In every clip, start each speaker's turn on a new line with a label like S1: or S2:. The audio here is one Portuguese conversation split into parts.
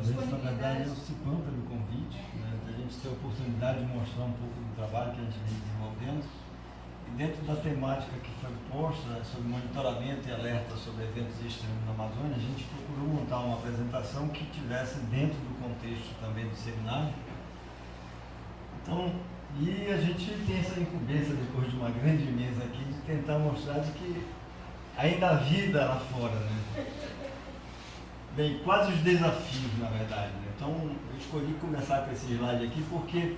S1: agradeço, na verdade, ao Cipan pelo convite, né, da gente ter a oportunidade de mostrar um pouco do trabalho que a gente vem desenvolvendo. E dentro da temática que foi posta, né, sobre monitoramento e alerta sobre eventos extremos na Amazônia, a gente procurou montar uma apresentação que tivesse dentro do contexto também do seminário. Então, e a gente tem essa incumbência, depois de uma grande mesa aqui, de tentar mostrar de que ainda há vida lá fora, né? Bem, quais os desafios, na verdade, né? Então, eu escolhi começar com esse slide aqui porque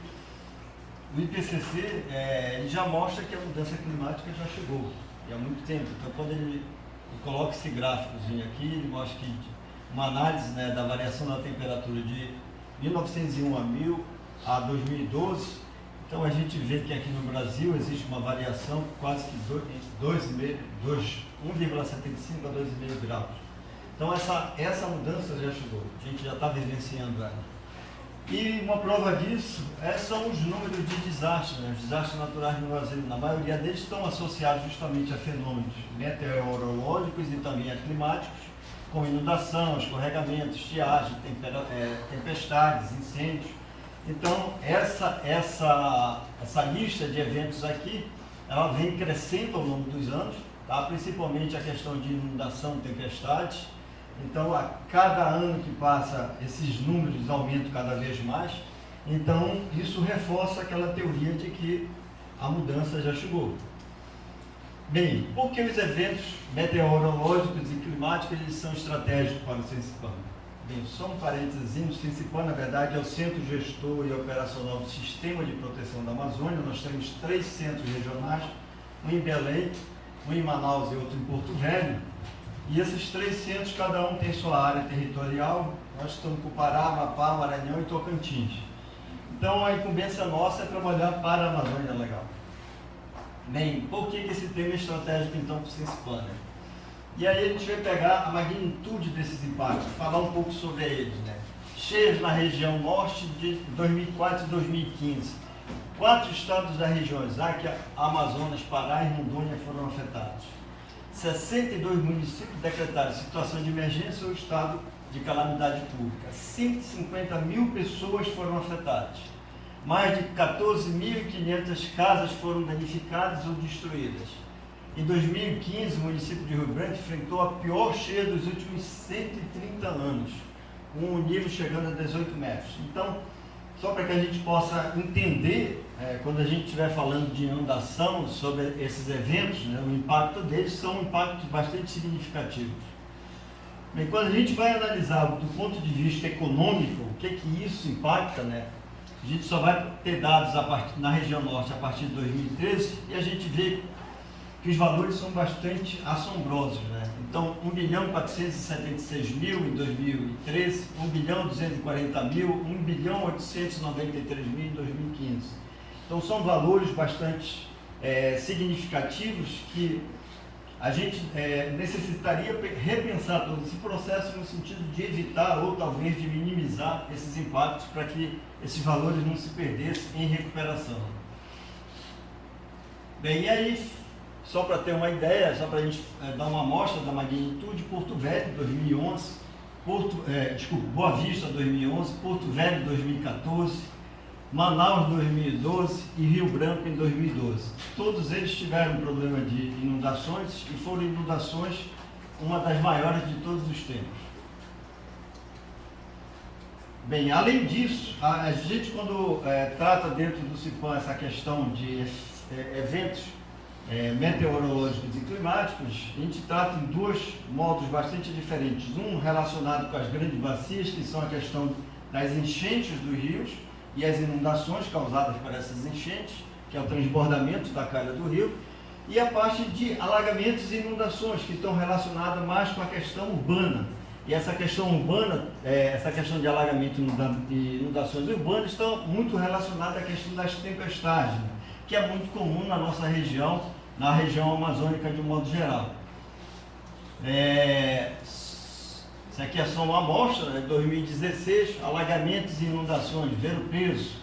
S1: o IPCC ele já mostra que a mudança climática já chegou, e há muito tempo. Então, quando ele coloca esse gráficozinho aqui, ele mostra que uma análise, né, da variação da temperatura de 1901 a 2012, então a gente vê que aqui no Brasil existe uma variação quase que 1,75 a 2,5 graus. Então essa mudança já chegou, a gente já está vivenciando ela. E uma prova disso são os números de desastres, né? Os desastres naturais no Brasil. Na maioria deles estão associados justamente a fenômenos meteorológicos e também a climáticos, como inundação, escorregamentos, estiagem, tempestades, incêndios. Então essa lista de eventos aqui, ela vem crescendo ao longo dos anos, tá? Principalmente a questão de inundação, tempestades. Então, a cada ano que passa, esses números aumentam cada vez mais. Então, isso reforça aquela teoria de que a mudança já chegou. Bem, por que os eventos meteorológicos e climáticos eles são estratégicos para o Cipan? Bem, só um parênteses, o Cipan, na verdade, é o Centro Gestor e Operacional do Sistema de Proteção da Amazônia. Nós temos 3 centros regionais, um em Belém, um em Manaus e outro em Porto Velho. E esses 3 centros, cada um tem sua área territorial. Nós estamos com Pará, Amapá, Maranhão e Tocantins. Então, a incumbência nossa é trabalhar para a Amazônia Legal. Bem, por que esse tema é estratégico, então, para o Cipan, né? E aí a gente vai pegar a magnitude desses impactos, falar um pouco sobre eles, né? Cheias na região norte de 2004 e 2015. 4 estados da região Acre, Amazonas, Pará e Rondônia foram afetados. 62 municípios decretaram situação de emergência ou estado de calamidade pública. 150 mil pessoas foram afetadas. Mais de 14.500 casas foram danificadas ou destruídas. Em 2015, o município de Rio Branco enfrentou a pior cheia dos últimos 130 anos, com o nível chegando a 18 metros. Então, só para que a gente possa entender, quando a gente estiver falando de inundação, sobre esses eventos, né, o impacto deles são impactos bastante significativos. Bem, quando a gente vai analisar do ponto de vista econômico, o que isso impacta, né, a gente só vai ter dados na região norte a partir de 2013 e a gente vê que os valores são bastante assombrosos, né? Então, 1.476.000 em 2013, 1.240.000, 1.893.000 em 2015. Então, são valores bastante significativos que a gente necessitaria repensar todo esse processo no sentido de evitar ou talvez de minimizar esses impactos para que esses valores não se perdessem em recuperação. Bem, e aí, só para ter uma ideia, só para a gente dar uma amostra da magnitude, Porto Velho 2011, Boa Vista 2011, Porto Velho 2014, Manaus 2012 e Rio Branco em 2012. Todos eles tiveram problema de inundações e foram inundações uma das maiores de todos os tempos. Bem, além disso, a gente quando trata dentro do Cipan essa questão de eventos meteorológicos e climáticos, a gente trata em 2 modos bastante diferentes. Um relacionado com as grandes bacias, que são a questão das enchentes dos rios e as inundações causadas por essas enchentes, que é o transbordamento da calha do rio, e a parte de alagamentos e inundações, que estão relacionadas mais com a questão urbana. E essa questão urbana, essa questão de alagamento e inundações urbanas, estão muito relacionadas à questão das tempestades, né, que é muito comum na nossa região, na região amazônica de um modo geral. Isso aqui é só uma amostra, né, de 2016, alagamentos e inundações, Ver o Peso.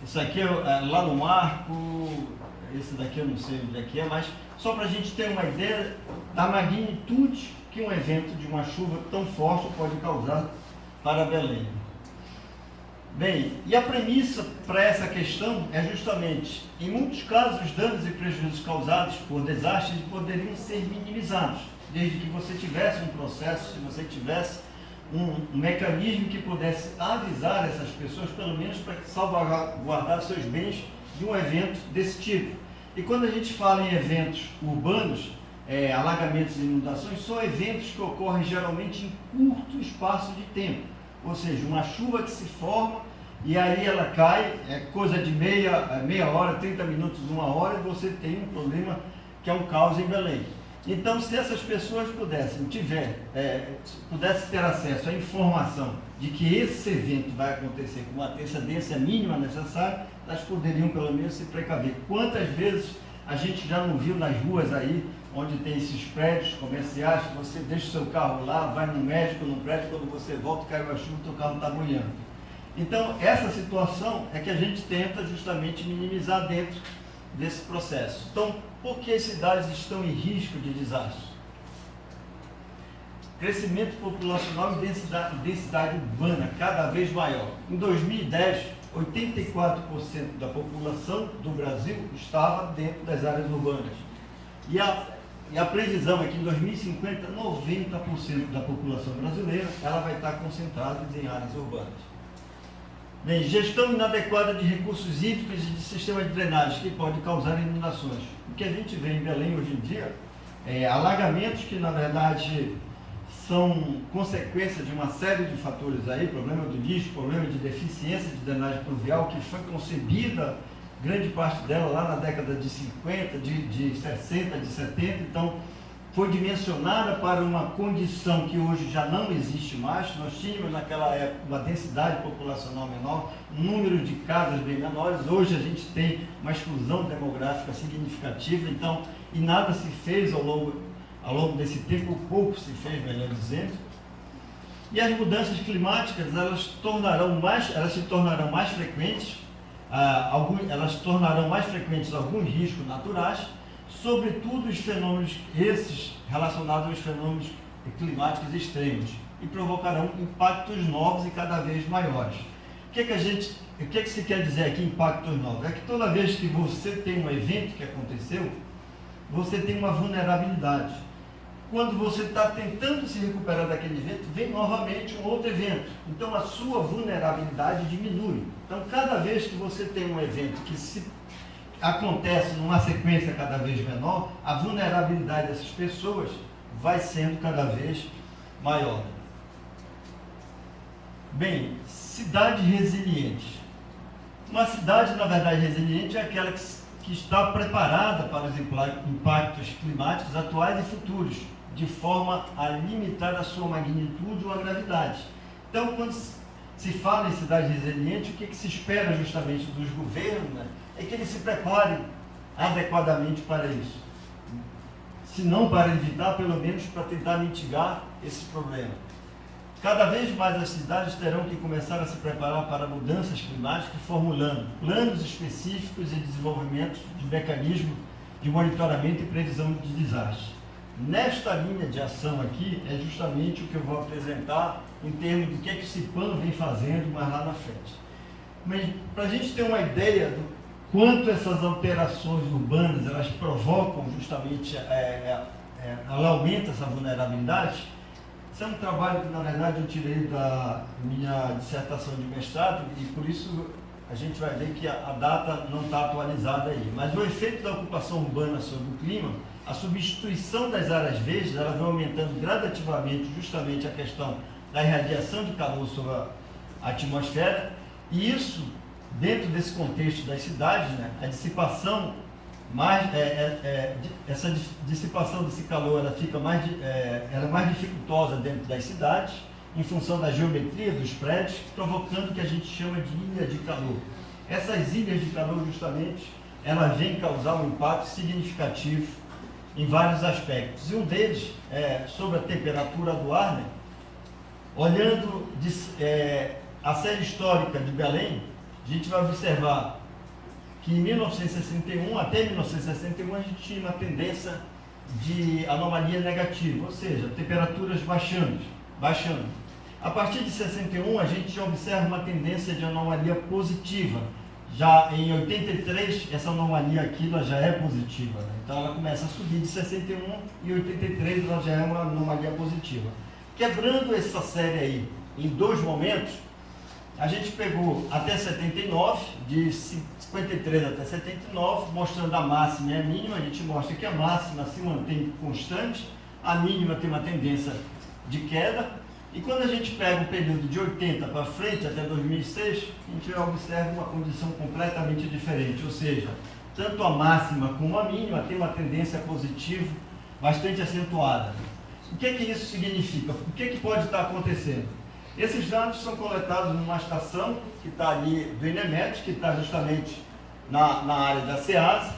S1: Isso aqui é lá no Marco, esse daqui eu não sei onde é que é, mas só para a gente ter uma ideia da magnitude que um evento de uma chuva tão forte pode causar para Belém. Bem, e a premissa para essa questão é justamente, em muitos casos, os danos e prejuízos causados por desastres poderiam ser minimizados, desde que você tivesse um processo, se você tivesse um mecanismo que pudesse avisar essas pessoas, pelo menos para salvaguardar seus bens de um evento desse tipo. E quando a gente fala em eventos urbanos, alagamentos e inundações, são eventos que ocorrem geralmente em curto espaço de tempo, ou seja, uma chuva que se forma e aí ela cai, é coisa de meia hora, 30 minutos, 1 hora, e você tem um problema que é um caos em Belém. Então, se essas pessoas pudessem ter acesso à informação de que esse evento vai acontecer com a antecedência mínima necessária, elas poderiam pelo menos se precaver. Quantas vezes a gente já não viu nas ruas aí, onde tem esses prédios comerciais, que você deixa o seu carro lá, vai no médico, no prédio, quando você volta, cai uma chuva, o seu carro está molhando. Então, essa situação é que a gente tenta justamente minimizar dentro desse processo. Então, por que as cidades estão em risco de desastre? Crescimento populacional e densidade urbana cada vez maior. Em 2010, 84% da população do Brasil estava dentro das áreas urbanas. E a previsão é que em 2050, 90% da população brasileira ela vai estar concentrada em áreas urbanas. Bem, gestão inadequada de recursos hídricos e de sistema de drenagem, que pode causar inundações. O que a gente vê em Belém hoje em dia é alagamentos que, na verdade, são consequência de uma série de fatores aí, problema do lixo, problema de deficiência de drenagem pluvial, que foi concebida, grande parte dela lá na década de 50, de 60, de 70, então foi dimensionada para uma condição que hoje já não existe mais. Nós tínhamos naquela época uma densidade populacional menor, um número de casas bem menores. Hoje a gente tem uma exclusão demográfica significativa, então, e nada se fez ao longo desse tempo, pouco se fez, melhor dizendo. E as mudanças climáticas, elas se tornarão mais frequentes, elas tornarão mais frequentes alguns riscos naturais, sobretudo os fenômenos esses relacionados aos fenômenos climáticos extremos, e provocarão impactos novos e cada vez maiores. O que se quer dizer aqui, impactos novos? É que toda vez que você tem um evento que aconteceu, você tem uma vulnerabilidade. Quando você está tentando se recuperar daquele evento, vem novamente um outro evento. Então a sua vulnerabilidade diminui. Então cada vez que você tem um evento que acontece numa sequência cada vez menor, a vulnerabilidade dessas pessoas vai sendo cada vez maior. Bem, cidade resiliente. Uma cidade, na verdade, resiliente é aquela que está preparada para os impactos climáticos atuais e futuros, de forma a limitar a sua magnitude ou a gravidade. Então, quando se fala em cidade resiliente, o que se espera justamente dos governos, né, é que eles se preparem adequadamente para isso. Se não para evitar, pelo menos para tentar mitigar esse problema. Cada vez mais as cidades terão que começar a se preparar para mudanças climáticas, formulando planos específicos e desenvolvimento de mecanismos de monitoramento e previsão de desastres. Nesta linha de ação aqui, é justamente o que eu vou apresentar em termos do que o CIPAM vem fazendo mais lá na frente. Mas, para a gente ter uma ideia do quanto essas alterações urbanas, elas provocam justamente, ela aumenta essa vulnerabilidade. Isso é um trabalho que, na verdade, eu tirei da minha dissertação de mestrado, e por isso a gente vai ver que a data não está atualizada aí. Mas o efeito da ocupação urbana sobre o clima, a substituição das áreas verdes, ela vai aumentando gradativamente justamente a questão da irradiação de calor sobre a atmosfera, e isso, dentro desse contexto das cidades, né, a dissipação essa dissipação desse calor ela fica mais dificultosa dentro das cidades, em função da geometria dos prédios, provocando o que a gente chama de ilha de calor. Essas ilhas de calor, justamente, elas vêm causar um impacto significativo em vários aspectos. E um deles é sobre a temperatura do ar, né? Olhando a série histórica de Belém, a gente vai observar que em 1961, até 1961, a gente tinha uma tendência de anomalia negativa, ou seja, temperaturas baixando. A partir de 61, a gente já observa uma tendência de anomalia positiva. Já em 83, essa anomalia aqui ela já é positiva, né? Então ela começa a subir de 61 e 83 ela já é uma anomalia positiva. Quebrando essa série aí em dois momentos, a gente pegou até 79, de 53 até 79, mostrando a máxima e a mínima. A gente mostra que a máxima se mantém constante, a mínima tem uma tendência de queda. E quando a gente pega o período de 80 para frente, até 2006, a gente observa uma condição completamente diferente, ou seja, tanto a máxima como a mínima tem uma tendência positiva bastante acentuada. O que isso significa? O que pode estar acontecendo? Esses dados são coletados numa estação que está ali do INEMET, que está justamente na área da SEASA,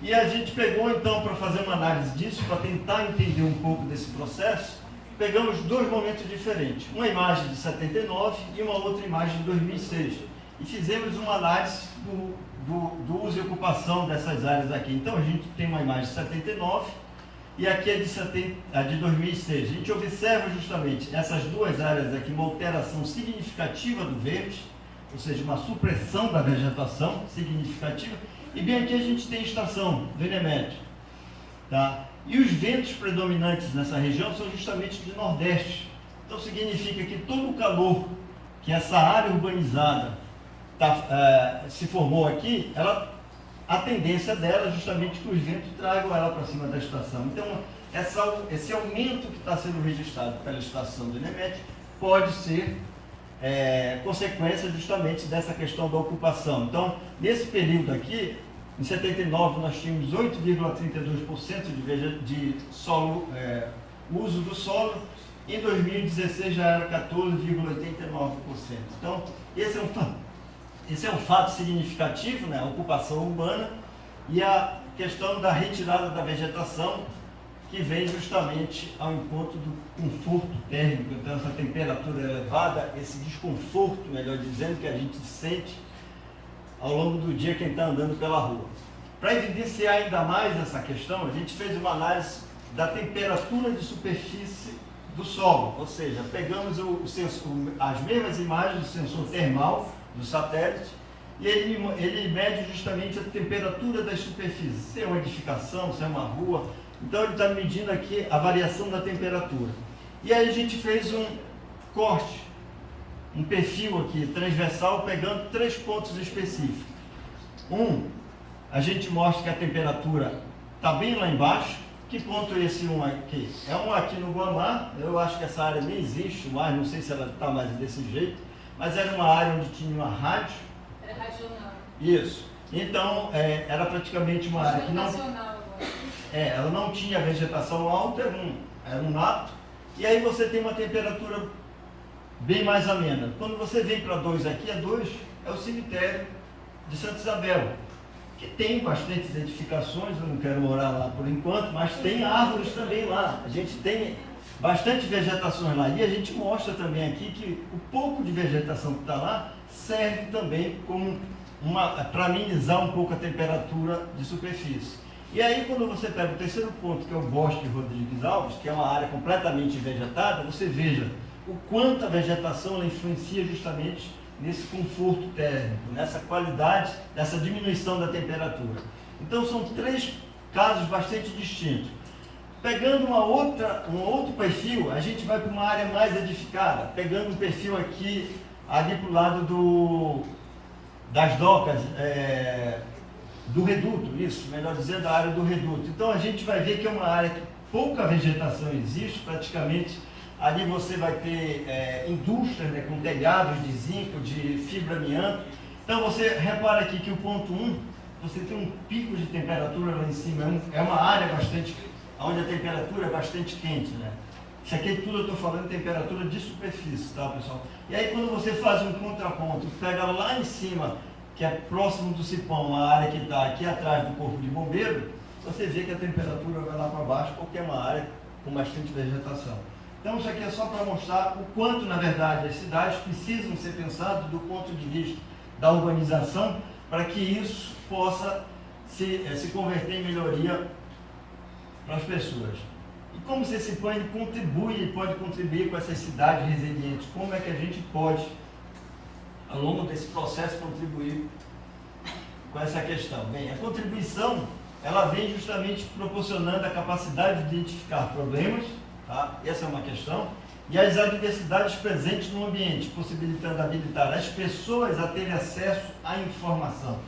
S1: e a gente pegou então para fazer uma análise disso, para tentar entender um pouco desse processo. Pegamos dois momentos diferentes, uma imagem de 79 e uma outra imagem de 2006, e fizemos uma análise do uso e ocupação dessas áreas aqui. Então a gente tem uma imagem de 79 e aqui é de 2006. A gente observa justamente essas duas áreas aqui, uma alteração significativa do verde, ou seja, uma supressão da vegetação significativa, e bem aqui a gente tem a estação do INEMET, tá? E os ventos predominantes nessa região são justamente de nordeste. Então significa que todo o calor que essa área urbanizada se formou aqui, a tendência dela é justamente que os ventos tragam ela para cima da estação. Então esse aumento que está sendo registrado pela estação do INEMET pode ser consequência justamente dessa questão da ocupação. Então, nesse período aqui, em 79 nós tínhamos 8,32% de solo, uso do solo, em 2016 já era 14,89%. Então, esse é um fato significativo, né? A ocupação urbana e a questão da retirada da vegetação, que vem justamente ao encontro do conforto térmico. Então, essa temperatura elevada, esse desconforto, melhor dizendo, que a gente sente ao longo do dia quem está andando pela rua. Para evidenciar ainda mais essa questão, a gente fez uma análise da temperatura de superfície do solo, ou seja, pegamos as mesmas imagens do sensor termal do satélite e ele mede justamente a temperatura das superfícies, se é uma edificação, se é uma rua. Então ele está medindo aqui a variação da temperatura. E aí a gente fez um corte, um perfil aqui transversal, pegando 3 pontos específicos. A gente mostra que a temperatura está bem lá embaixo. Que ponto é esse aqui? É um aqui no Guamá. Eu acho que essa área nem existe mais, não sei se ela está mais desse jeito, mas era uma área onde tinha uma rádio.
S2: Era regional.
S1: Isso. Então, era praticamente uma área que não... ela não tinha vegetação alta, era um mato. E aí você tem uma temperatura bem mais amena. Quando você vem para 2 aqui, 2 é o cemitério de Santa Isabel, que tem bastantes edificações. Eu não quero morar lá por enquanto, mas tem árvores também lá. A gente tem bastante vegetações lá. E a gente mostra também aqui que o pouco de vegetação que está lá serve também como para amenizar um pouco a temperatura de superfície. E aí, quando você pega o terceiro ponto, que é o Bosque Rodrigues Alves, que é uma área completamente vegetada, você veja o quanto a vegetação ela influencia justamente nesse conforto térmico, nessa qualidade, nessa diminuição da temperatura. Então, são 3 casos bastante distintos. Pegando um outro perfil, a gente vai para uma área mais edificada, pegando um perfil aqui, ali para o lado das docas, do reduto, isso, melhor dizendo, da área do reduto. Então a gente vai ver que é uma área que pouca vegetação existe, praticamente ali você vai ter indústrias, né, com telhados de zinco, de fibra amianto. Então você repara aqui que o ponto 1, você tem um pico de temperatura lá em cima, é uma área onde a temperatura é bastante quente, né? Isso aqui tudo eu estou falando de temperatura de superfície, tá, pessoal? E aí quando você faz um contraponto, pega lá em cima, que é próximo do Cipão, a área que está aqui atrás do Corpo de Bombeiro, você vê que a temperatura vai lá para baixo, porque é uma área com bastante vegetação. Então isso aqui é só para mostrar o quanto, na verdade, as cidades precisam ser pensadas do ponto de vista da urbanização, para que isso possa se converter em melhoria para as pessoas. E como o CECIPAM ele contribui, ele pode contribuir com essas cidades resilientes? Como é que a gente pode, ao longo desse processo, contribuir com essa questão? Bem, a contribuição, ela vem justamente proporcionando a capacidade de identificar problemas, tá? Essa é uma questão, e as adversidades presentes no ambiente, possibilitando habilitar as pessoas a terem acesso à informação.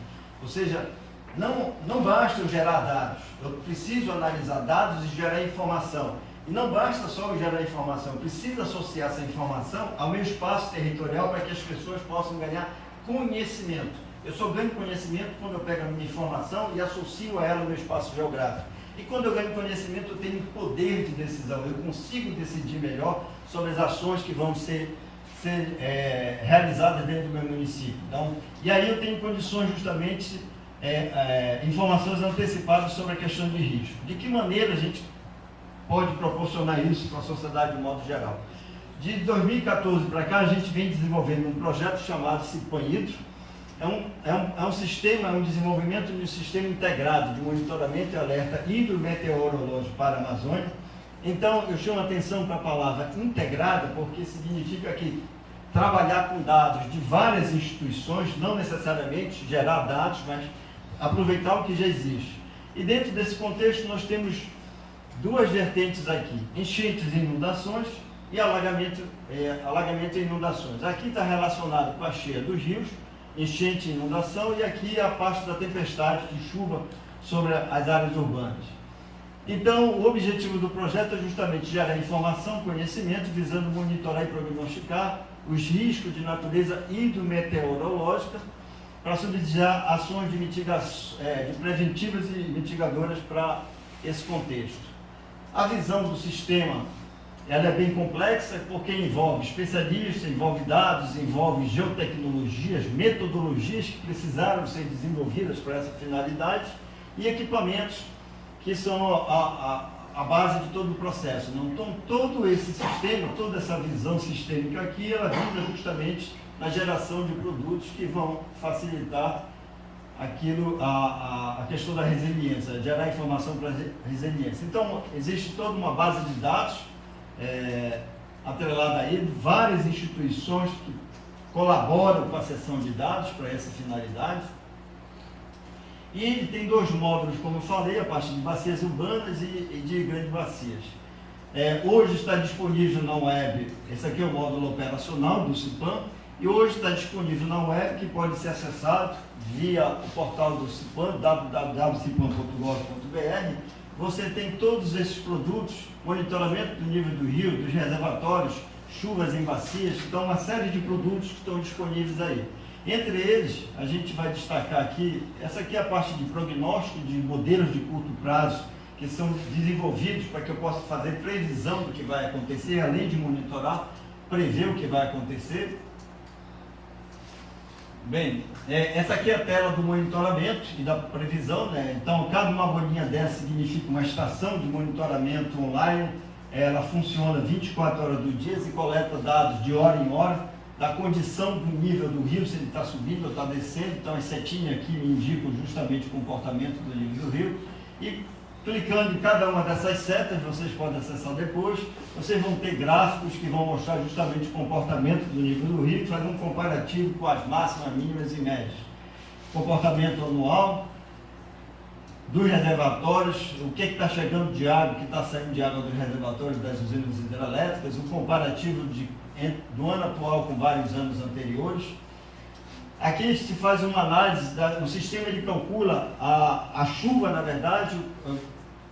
S1: Ou seja, não basta eu gerar dados, eu preciso analisar dados e gerar informação. E não basta só eu gerar informação, eu preciso associar essa informação ao meu espaço territorial para que as pessoas possam ganhar conhecimento. Eu só ganho conhecimento quando eu pego a minha informação e associo a ela no meu espaço geográfico. E quando eu ganho conhecimento, eu tenho poder de decisão, eu consigo decidir melhor sobre as ações que vão ser realizadas dentro do meu município. Então, e aí eu tenho condições justamente, informações antecipadas sobre a questão de risco. De que maneira a gente pode proporcionar isso para a sociedade de modo geral? De 2014 para cá, a gente vem desenvolvendo um projeto chamado CECIPAM Hidro. É um sistema, é um desenvolvimento de um sistema integrado de monitoramento e alerta hidrometeorológico para a Amazônia. Então, eu chamo a atenção para a palavra integrada, porque significa que trabalhar com dados de várias instituições, não necessariamente gerar dados, mas aproveitar o que já existe. E dentro desse contexto, nós temos duas vertentes aqui: enchentes e inundações e alagamento e inundações. Aqui está relacionado com a cheia dos rios, enchente e inundação, e aqui a parte da tempestade de chuva sobre as áreas urbanas. Então, o objetivo do projeto é justamente gerar informação, conhecimento, visando monitorar e prognosticar os riscos de natureza hidrometeorológica para subsidiar ações de preventivas e mitigadoras para esse contexto. A visão do sistema, ela é bem complexa porque envolve especialistas, envolve dados, envolve geotecnologias, metodologias que precisaram ser desenvolvidas para essa finalidade e equipamentos que são a base de todo o processo. Então, todo esse sistema, toda essa visão sistêmica aqui, ela visa justamente na geração de produtos que vão facilitar a questão da resiliência, gerar informação para a resiliência. Então, existe toda uma base de dados atrelada a ele, várias instituições que colaboram com a seção de dados para essa finalidade. E ele tem dois módulos, como eu falei, a parte de bacias urbanas e de grandes bacias. Hoje está disponível na web, esse aqui é o módulo operacional do CECIPAM, e hoje está disponível na web, que pode ser acessado via o portal do CECIPAM, www.cipam.gov.br. Você tem todos esses produtos, monitoramento do nível do rio, dos reservatórios, chuvas em bacias, então uma série de produtos que estão disponíveis aí. Entre eles, a gente vai destacar aqui, essa aqui é a parte de prognóstico de modelos de curto prazo, que são desenvolvidos para que eu possa fazer previsão do que vai acontecer, além de monitorar, prever o que vai acontecer. Bem, essa aqui é a tela do monitoramento e da previsão, né? Então, cada uma bolinha dessa significa uma estação de monitoramento online. Ela funciona 24 horas do dia e coleta dados de hora em hora, da condição do nível do rio, se ele está subindo ou está descendo. Então, as setinhas aqui me indicam justamente o comportamento do nível do rio. E clicando em cada uma dessas setas, vocês podem acessar depois, vocês vão ter gráficos que vão mostrar justamente o comportamento do nível do rio, fazer um comparativo com as máximas, mínimas e médias. Comportamento anual dos reservatórios, o que está chegando de água, o que está saindo de água dos reservatórios das usinas hidrelétricas, um comparativo do ano atual com vários anos anteriores. Aqui se faz uma análise, o sistema ele calcula a chuva, na verdade,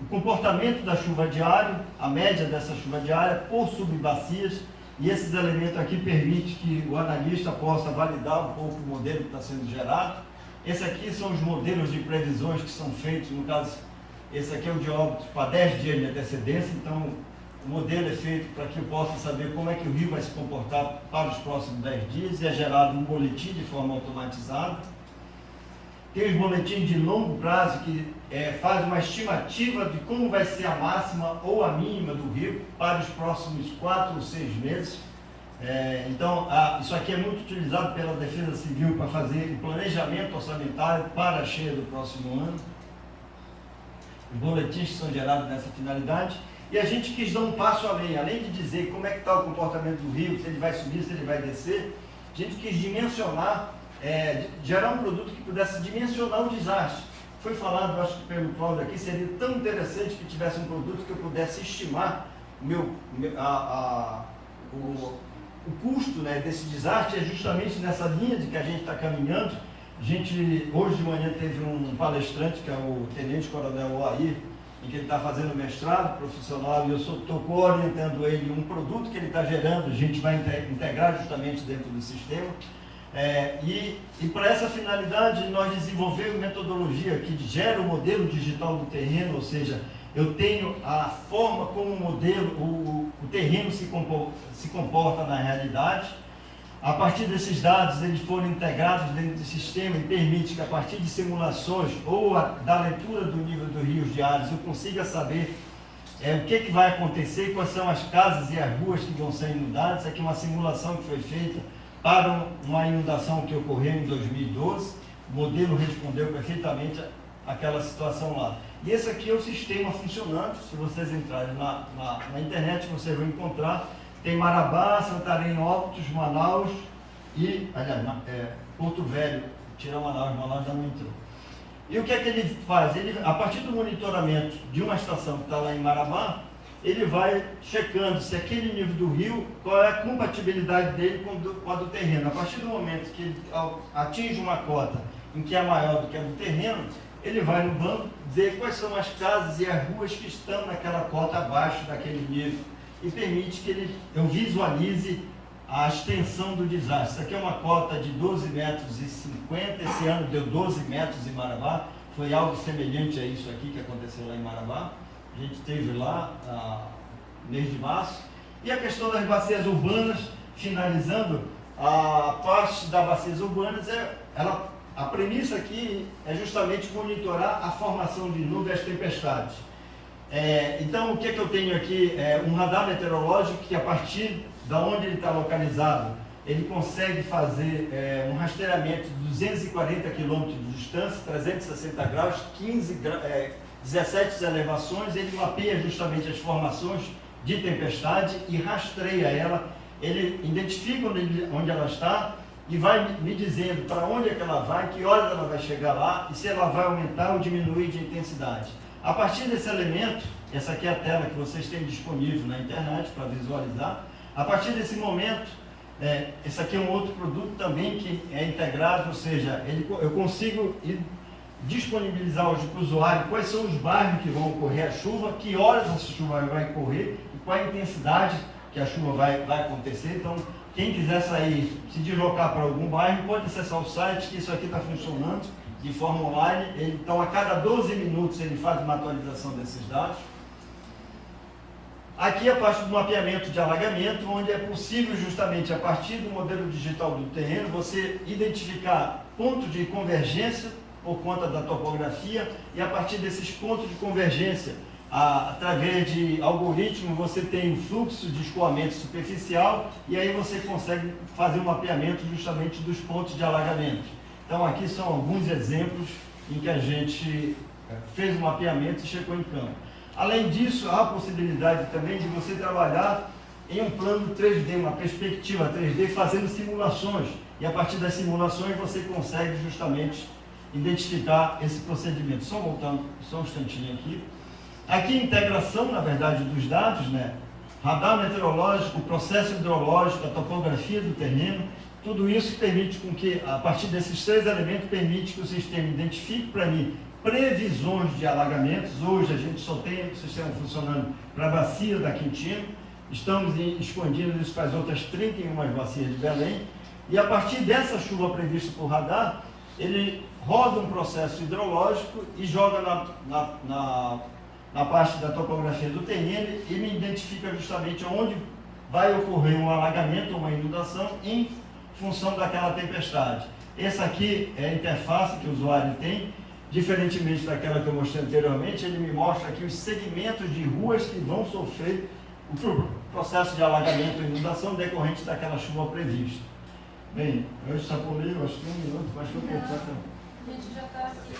S1: o comportamento da chuva diária, a média dessa chuva diária por subbacias, e esses elementos aqui permitem que o analista possa validar um pouco o modelo que está sendo gerado. Esse aqui são os modelos de previsões que são feitos, no caso, esse aqui é o de óbito para 10 dias de antecedência, então o modelo é feito para que eu possa saber como é que o rio vai se comportar para os próximos 10 dias e é gerado um boletim de forma automatizada. Tem os boletins de longo prazo que faz uma estimativa de como vai ser a máxima ou a mínima do rio para os próximos 4 ou 6 meses. Então, isso aqui é muito utilizado pela Defesa Civil para fazer o planejamento orçamentário para a cheia do próximo ano. Os boletins que são gerados nessa finalidade. E a gente quis dar um passo além de dizer como é que está o comportamento do rio, se ele vai subir, se ele vai descer, a gente quis dimensionar, gerar um produto que pudesse dimensionar o desastre. Foi falado, acho que pelo Cláudio aqui, seria tão interessante que tivesse um produto que eu pudesse estimar o custo, né, desse desastre. É justamente nessa linha de que a gente está caminhando. Hoje de manhã teve um palestrante, que é o Tenente Coronel Oair, em que ele está fazendo mestrado profissional, e eu estou orientando ele um produto que ele está gerando, a gente vai integrar justamente dentro do sistema. E para essa finalidade nós desenvolvemos metodologia que gera o modelo digital do terreno, ou seja, eu tenho a forma como o modelo, o terreno se comporta na realidade. A partir desses dados, eles foram integrados dentro do sistema e permite que a partir de simulações ou da leitura do nível dos rios diários eu consiga saber o que vai acontecer, quais são as casas e as ruas que vão ser inundadas. Isso aqui é uma simulação que foi feita para uma inundação que ocorreu em 2012. O modelo respondeu perfeitamente àquela situação lá. E esse aqui é o sistema funcionando. Se vocês entrarem na internet, vocês vão encontrar. Tem Marabá, Santarém, Óbidos, Manaus e, aliás, Porto Velho. Tira Manaus já não entrou. E o que é que ele faz? Ele, a partir do monitoramento de uma estação que está lá em Marabá, ele vai checando se aquele nível do rio, qual é a compatibilidade dele com a do terreno. A partir do momento que ele atinge uma cota em que é maior do que a do terreno, ele vai no banco ver quais são as casas e as ruas que estão naquela cota abaixo daquele nível e permite que eu visualize a extensão do desastre. Isso aqui é uma cota de 12,50 metros, esse ano deu 12 metros em Marabá, foi algo semelhante a isso aqui que aconteceu lá em Marabá. A gente esteve lá no mês de março. E a questão das bacias urbanas, finalizando, a parte das bacias urbanas, a premissa aqui é justamente monitorar a formação de nuvens e as tempestades. Então, o que eu tenho aqui é um radar meteorológico que, a partir de onde ele está localizado, ele consegue fazer um rastreamento de 240 km de distância, 360 graus, 17 elevações. Ele mapeia justamente as formações de tempestade e rastreia ela. Ele identifica onde ela está e vai me dizendo para onde é que ela vai, que horas ela vai chegar lá e se ela vai aumentar ou diminuir de intensidade. A partir desse elemento, essa aqui é a tela que vocês têm disponível na internet para visualizar. A partir desse momento, esse aqui é um outro produto também que é integrado, ou seja, eu consigo disponibilizar hoje para o usuário quais são os bairros que vão ocorrer a chuva, que horas essa chuva vai ocorrer e qual a intensidade que a chuva vai acontecer. Então, quem quiser sair, se deslocar para algum bairro, pode acessar o site, que isso aqui está funcionando de forma online. Então, a cada 12 minutos ele faz uma atualização desses dados. Aqui a parte do mapeamento de alagamento, onde é possível justamente a partir do modelo digital do terreno, você identificar pontos de convergência por conta da topografia, e a partir desses pontos de convergência, através de algoritmo, você tem um fluxo de escoamento superficial, e aí você consegue fazer um mapeamento justamente dos pontos de alagamento. Então aqui são alguns exemplos em que a gente fez o mapeamento e chegou em campo. Além disso, há a possibilidade também de você trabalhar em um plano 3D, uma perspectiva 3D, fazendo simulações. E a partir das simulações você consegue justamente identificar esse procedimento. Só voltando, só um instantinho aqui. Aqui a integração, na verdade, dos dados, né? Radar meteorológico, processo hidrológico, a topografia do terreno, tudo isso permite com que, a partir desses 3 elementos, permite que o sistema identifique para mim previsões de alagamentos. Hoje a gente só tem o sistema funcionando para a bacia da Quintino, estamos expandindo isso para as outras 31 bacias de Belém, e a partir dessa chuva prevista por radar, ele roda um processo hidrológico e joga na parte da topografia do terreno e me identifica justamente onde vai ocorrer um alagamento ou uma inundação em função daquela tempestade. Essa aqui é a interface que o usuário tem. Diferentemente daquela que eu mostrei anteriormente, ele me mostra aqui os segmentos de ruas que vão sofrer o processo de alagamento ou inundação decorrente daquela chuva prevista. Bem, eu extrapolei, acho que 1 minuto, mas foi pouco.
S2: A gente já está aqui.